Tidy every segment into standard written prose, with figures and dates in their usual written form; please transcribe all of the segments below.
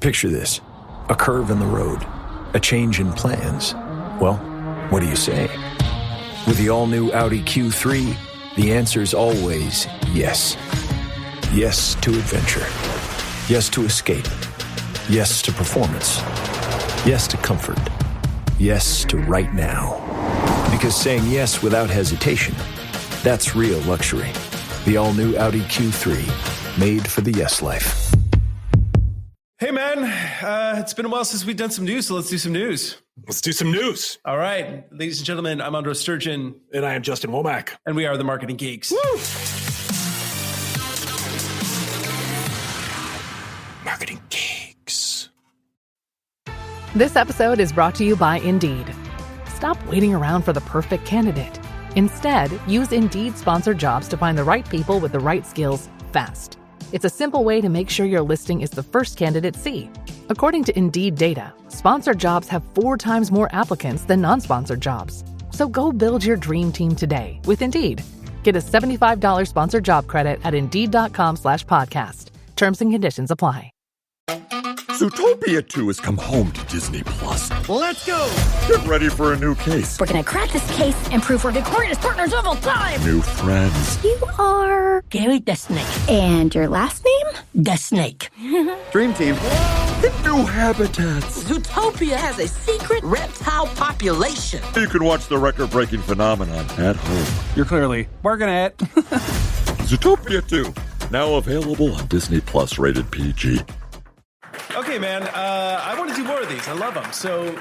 Picture this, a curve in the road, a change in plans. Well, what do you say? With the all-new Audi Q3, the answer's always yes. Yes to adventure. Yes to escape. Yes to performance. Yes to comfort. Yes to right now. Because saying yes without hesitation, that's real luxury. The all-new Audi Q3, made for the yes life. Hey, man, it's been a while since we've done some news, so let's do some news. Let's do some news. All right, ladies and gentlemen, I'm Andros Sturgeon. And I am Justin Womack. And we are the Marketing Geeks. Woo! Marketing Geeks. This episode is brought to you by Indeed. Stop waiting around for the perfect candidate. Instead, use Indeed sponsored jobs to find the right people with the right skills fast. It's a simple way to make sure your listing is the first candidates see. According to Indeed data, sponsored jobs have 4 times more applicants than non-sponsored jobs. So go build your dream team today with Indeed. Get a $75 sponsored job credit at Indeed.com/podcast. Terms and conditions apply. Zootopia 2 has come home to Disney+. Let's go! Get ready for a new case. We're gonna crack this case and prove we're the greatest partners of all time! New friends. You are... Gary the Snake. And your last name? The Snake. Dream team. And new habitats. Zootopia has a secret reptile population. You can watch the record-breaking phenomenon at home. You're clearly working it. Zootopia 2, now available on Disney+, rated PG. Okay, man, I want to do more of these. I love them. So,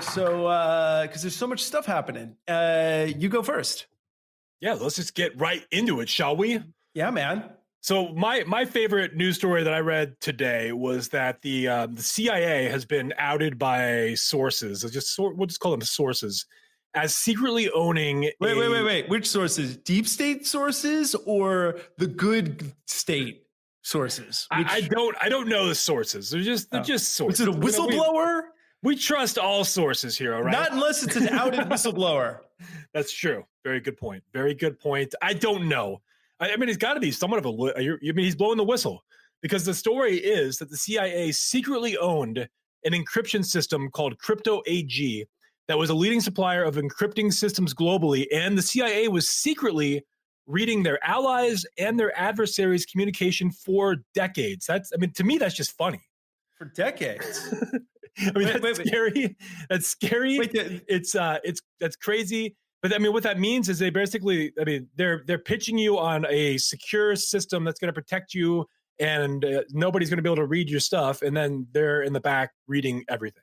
because there's so much stuff happening. You go first. Yeah, let's just get right into it, shall we? Yeah, man. So my favorite news story that I read today was that the CIA has been outed by sources. We'll just call them sources, as secretly owning. Wait. Which sources? Deep state sources or the good state sources? I don't know the sources. They're just sources. Is it a whistleblower? We trust all sources here, all right? Not unless it's an outed whistleblower. That's true. Very good point. Very good point. I don't know. I mean, it's got to be somewhat of he's blowing the whistle, because the story is that the CIA secretly owned an encryption system called Crypto AG that was a leading supplier of encrypting systems globally, and the CIA was secretly reading their allies and their adversaries' communication for decades. To me, that's just funny. For decades. That's scary. That's scary. That's crazy. But I mean, what that means is they basically, they're pitching you on a secure system that's going to protect you, and nobody's going to be able to read your stuff. And then they're in the back reading everything.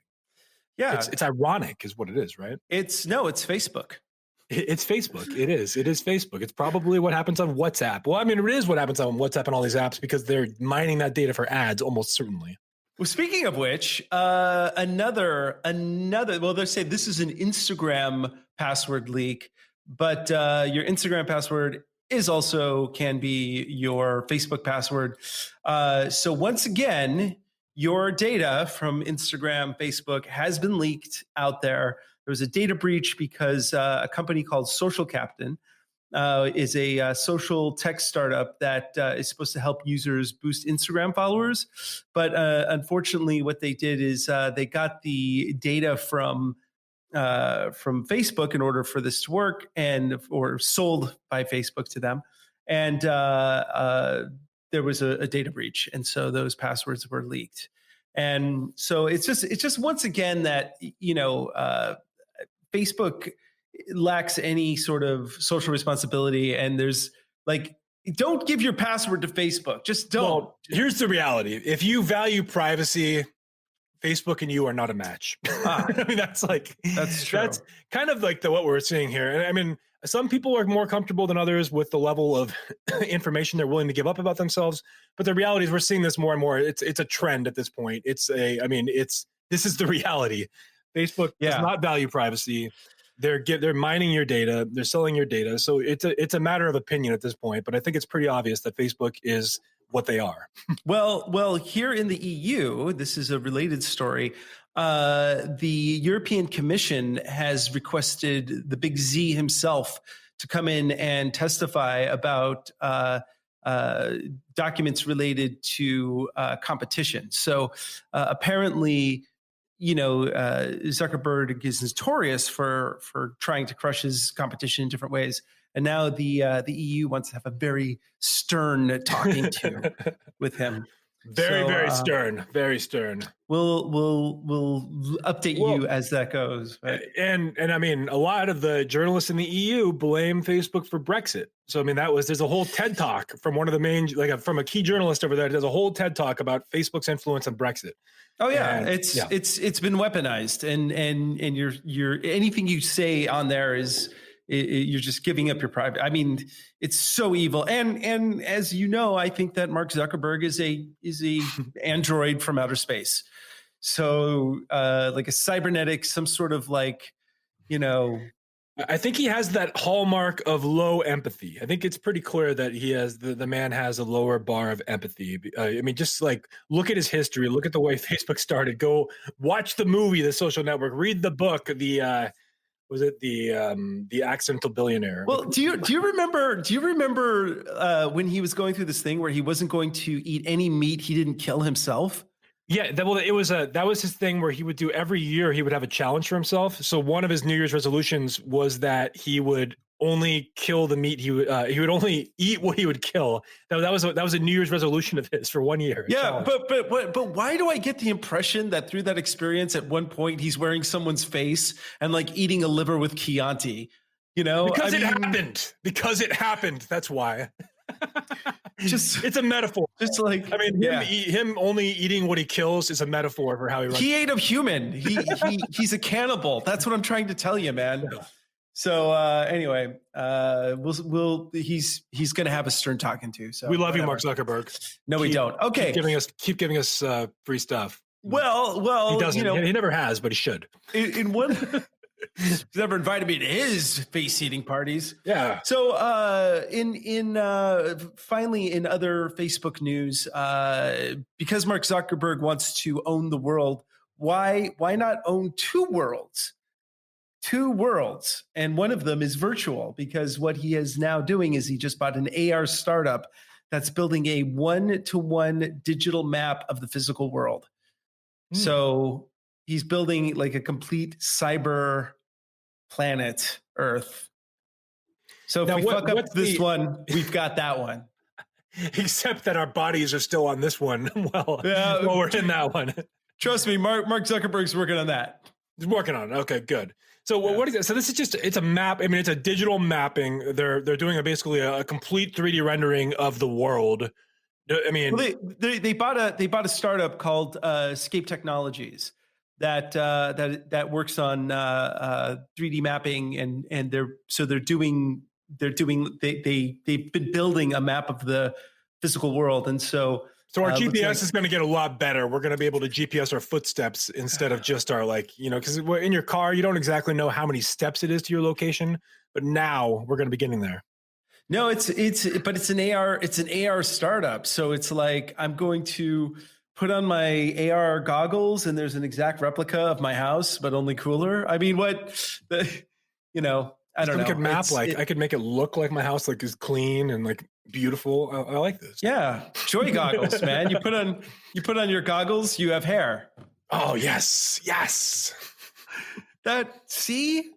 Yeah, it's ironic, is what it is, right? It's Facebook. It's Facebook. It is Facebook. It's probably what happens on WhatsApp. Well, I mean, it is what happens on WhatsApp and all these apps, because they're mining that data for ads almost certainly. Well, speaking of which, another. Well, they say this is an Instagram password leak, but your Instagram password can be your Facebook password. So once again, your data from Instagram, Facebook has been leaked out there. There was a data breach because a company called Social Captain is a social tech startup that is supposed to help users boost Instagram followers. But unfortunately, what they did is they got the data from Facebook in order for this to work, or sold by Facebook to them. And there was a data breach. And so those passwords were leaked. And so it's just once again that, Facebook lacks any sort of social responsibility, and there's don't give your password to Facebook. Just don't. Well, here's the reality. If you value privacy, Facebook and you are not a match. That's true. That's kind of like what we're seeing here. And I mean, some people are more comfortable than others with the level of information they're willing to give up about themselves. But the reality is we're seeing this more and more. It's a trend at this point. This is the reality. Facebook does not value privacy. They're mining your data. They're selling your data. So it's a matter of opinion at this point. But I think it's pretty obvious that Facebook is what they are. Well, here in the EU, this is a related story. The European Commission has requested the big Z himself to come in and testify about documents related to competition. So apparently, Zuckerberg is notorious for trying to crush his competition in different ways. And now the EU wants to have a very stern talking to with him. Very stern. Very stern. We'll update you as that goes. Right? And I mean, a lot of the journalists in the EU blame Facebook for Brexit. So I mean, there's a whole TED talk from one of the main, from a key journalist over there. There's a whole TED talk about Facebook's influence on Brexit. Oh yeah, and, it's been weaponized, and you're anything you say on there is. You're just giving up your private. I mean, it's so evil. And as you know, I think that Mark Zuckerberg is a android from outer space. So like a cybernetic, some sort of I think he has that hallmark of low empathy. I think it's pretty clear that he has the man has a lower bar of empathy. I mean, just look at his history, look at the way Facebook started. Go watch the movie, The Social Network. Read the book, was it the Accidental Billionaire? Well, do you remember when he was going through this thing where he wasn't going to eat any meat he didn't kill himself? Yeah, that was his thing where he would do every year. He would have a challenge for himself. So one of his New Year's resolutions was that he would only kill the meat. He would only eat what he would kill. That was a New Year's resolution of his for 1 year. Yeah, but why do I get the impression that through that experience at one point he's wearing someone's face and eating a liver with Chianti? Because it happened. That's why. It's a metaphor. Just him only eating what he kills is a metaphor for how he runs. He ate a human. He's a cannibal. That's what I'm trying to tell you, man. Yeah. So anyway, he's going to have a stern talking to. So we love you, Mark Zuckerberg. No, we don't. Okay, keep giving us free stuff. Well, he doesn't. He never has, but he should. In one, he's never invited me to his face-eating parties. Yeah. So finally, in other Facebook news, because Mark Zuckerberg wants to own the world, why not own two worlds? And one of them is virtual, because what he is now doing is he just bought an AR startup that's building a 1-to-1 digital map of the physical world. So he's building a complete cyber planet Earth. So if we fuck up this one, we've got that one. Except that our bodies are still on this one while we're in that one. Trust me, Mark Zuckerberg's working on that. He's working on it. Okay, good. So what is it? So this is it's a map. I mean, it's a digital mapping. They're doing basically a complete 3D rendering of the world. I mean, they bought a startup called Scape Technologies that works on 3D mapping, and they've been building a map of the physical world, and so. So our GPS is going to get a lot better. We're going to be able to GPS our footsteps instead of just our because in your car, you don't exactly know how many steps it is to your location, but now we're going to be getting there. No, it's an AR startup. So it's I'm going to put on my AR goggles and there's an exact replica of my house, but only cooler. I mean, I don't know. I could make it look like my house is clean and beautiful. I like this. Yeah, joy goggles, man. You put on your goggles, you have hair. Oh yes. That see,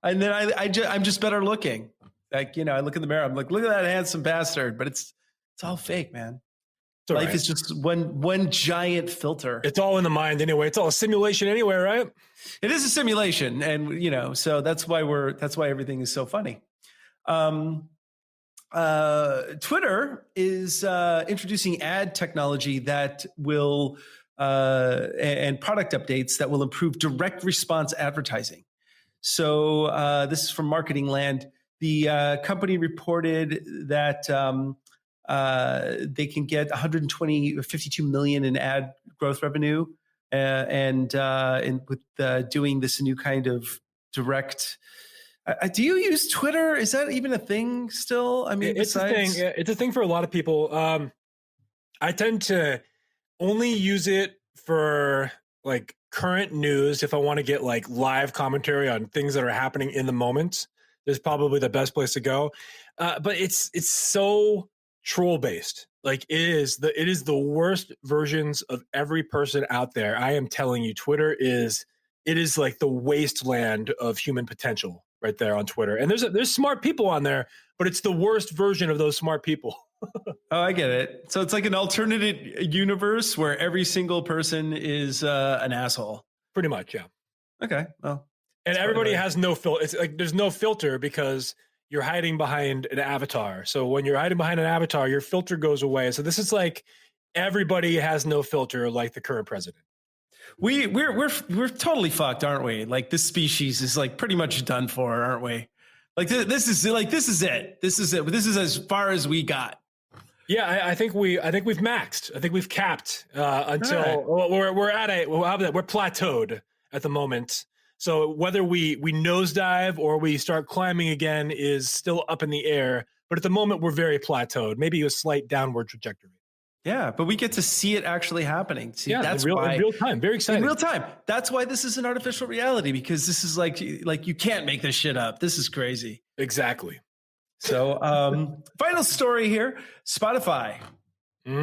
and then I'm just better looking. I look in the mirror. I'm like, look at that handsome bastard. But it's all fake, man. Life is just one giant filter. It's all in the mind anyway. It's all a simulation anyway, right? It is a simulation, and so that's why everything is so funny. Twitter is introducing ad technology that will and product updates that will improve direct response advertising. So this is from Marketing Land. The company reported that they can get 52 million in ad growth revenue, and with doing this new kind of direct. Do you use Twitter? Is that even a thing still? I mean, it's a thing. It's a thing for a lot of people. I tend to only use it for current news. If I want to get live commentary on things that are happening in the moment, is probably the best place to go. But it's so troll based. Like it is the worst versions of every person out there. I am telling you, Twitter is like the wasteland of human potential right there on Twitter. And there's smart people on there, but it's the worst version of those smart people. Oh, I get it. So it's like an alternate universe where every single person is an asshole. Pretty much, yeah. Okay, well. And everybody has no filter. It's like there's no filter because you're hiding behind an avatar. So when you're hiding behind an avatar, your filter goes away. So this is like everybody has no filter like the current president. We're totally fucked, aren't we? Like this species is like pretty much done for, aren't we? Like this is it. This is as far as we got. Yeah, I think we've maxed. I think we've capped until we're plateaued at the moment. So whether we nosedive or we start climbing again is still up in the air. But at the moment, we're very plateaued. Maybe a slight downward trajectory. Yeah, but we get to see it actually happening. See, yeah, that's in real time. Very exciting. In real time. That's why this is an artificial reality, because this is like you can't make this shit up. This is crazy. Exactly. So final story here. Spotify.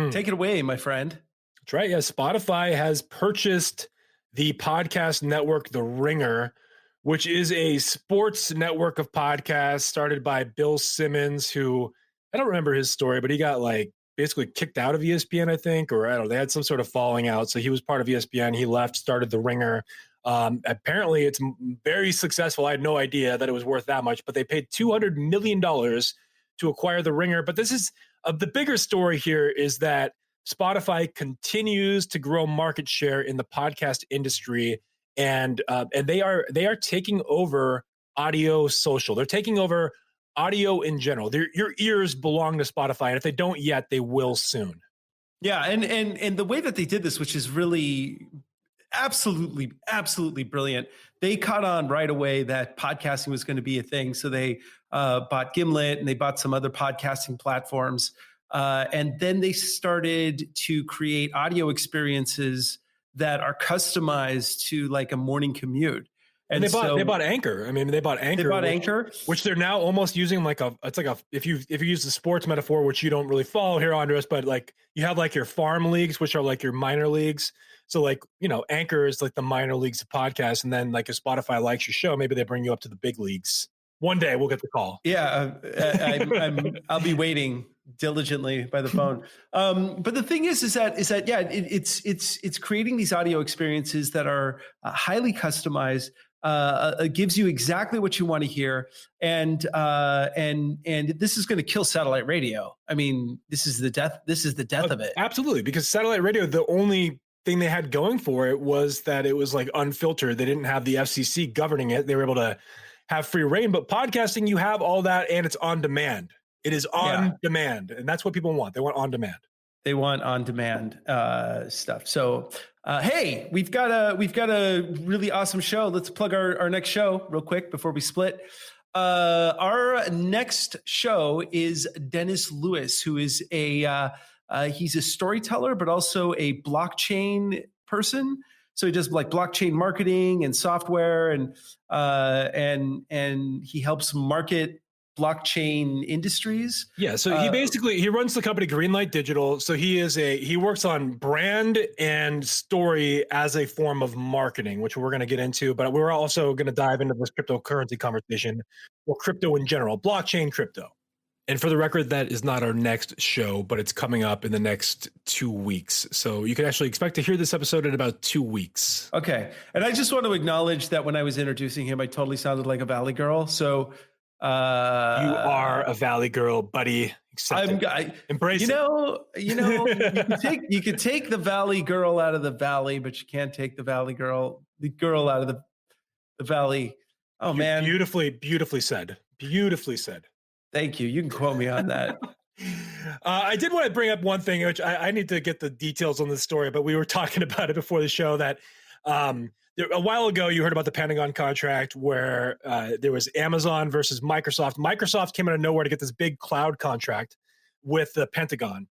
Take it away, my friend. That's right. Yeah, Spotify has purchased the podcast network, The Ringer, which is a sports network of podcasts started by Bill Simmons, who I don't remember his story, but he got like basically kicked out of ESPN, I think, or I don't know, they had some sort of falling out. So he was part of ESPN. He left, started The Ringer. Apparently it's very successful. I had no idea that it was worth that much, but they paid $200 million to acquire The Ringer. But this is the bigger story here is that Spotify continues to grow market share in the podcast industry, and they are taking over audio social. They're taking over audio in general. Your ears belong to Spotify, and if they don't yet, they will soon. Yeah, and the way that they did this, which is really absolutely brilliant. They caught on right away that podcasting was going to be a thing. So they bought Gimlet and they bought some other podcasting platforms. And then they started to create audio experiences that are customized to like a morning commute. And they bought Anchor. I mean, they bought Anchor, which they're now almost using if you use the sports metaphor, which you don't really follow here, Andres, but like you have like your farm leagues, which are like your minor leagues. So like, Anchor is like the minor leagues of podcasts. And then like if Spotify likes your show, maybe they bring you up to the big leagues. One day we'll get the call. Yeah. I'll be waiting diligently by the phone. But the thing is that yeah, it's creating these audio experiences that are highly customized. It gives you exactly what you want to hear, and this is going to kill satellite radio. I mean, this is the death of it. Absolutely, because satellite radio, the only thing they had going for it was that it was like unfiltered. They didn't have the FCC governing it. They were able to have free reign. But podcasting, you have all that, and it's on demand. It is on demand, and that's what people want. They want on demand. They want on demand stuff. So, hey, we've got a really awesome show. Let's plug our next show real quick before we split. Our next show is Dennis Lewis, who is he's a storyteller, but also a blockchain person. So he does like blockchain marketing and software, and he helps market blockchain industries. Yeah, so he runs the company Greenlight Digital. So he works on brand and story as a form of marketing, which we're going to get into, but we're also going to dive into this cryptocurrency conversation, or crypto in general, blockchain crypto. And for the record, that is not our next show, but it's coming up in the next 2 weeks. So you can actually expect to hear this episode in about 2 weeks. Okay. And I just want to acknowledge that when I was introducing him, I totally sounded like a Valley girl. So you are a Valley girl, buddy. Embrace it. You could take the Valley girl out of the Valley, but you can't take the girl out of the Valley. Oh, man. Beautifully said. Beautifully said. Thank you. You can quote me on that. I did want to bring up one thing, which I need to get the details on this story, but we were talking about it before the show that a while ago you heard about the Pentagon contract where there was Amazon versus Microsoft. Microsoft came out of nowhere to get this big cloud contract with the Pentagon.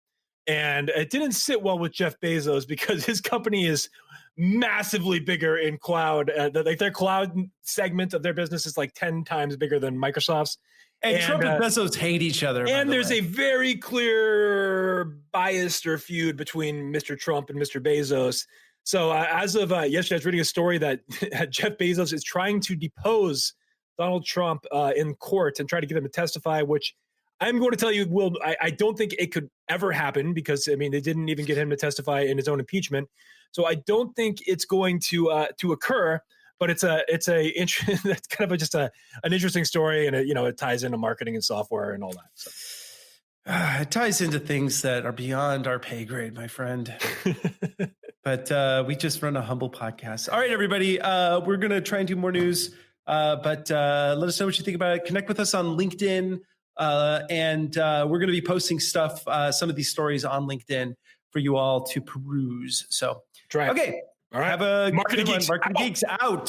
And it didn't sit well with Jeff Bezos because his company is massively bigger in cloud. Like their cloud segment of their business is like 10 times bigger than Microsoft's. And Trump and Bezos hate each other. And there's a very clear bias or feud between Mr. Trump and Mr. Bezos. So as of yesterday, I was reading a story that Jeff Bezos is trying to depose Donald Trump in court and try to get him to testify, which I'm going to tell you, I don't think it could ever happen because, I mean, they didn't even get him to testify in his own impeachment. So I don't think it's going to occur. But that's kind of just an interesting story, and it ties into marketing and software and all that. So. It ties into things that are beyond our pay grade, my friend. But we just run a humble podcast. All right, everybody, we're going to try and do more news, but let us know what you think about it. Connect with us on LinkedIn, and we're going to be posting stuff, some of these stories on LinkedIn for you all to peruse. So, try it. Okay. All right. Have a Marketing Geeks Marketing Geeks out.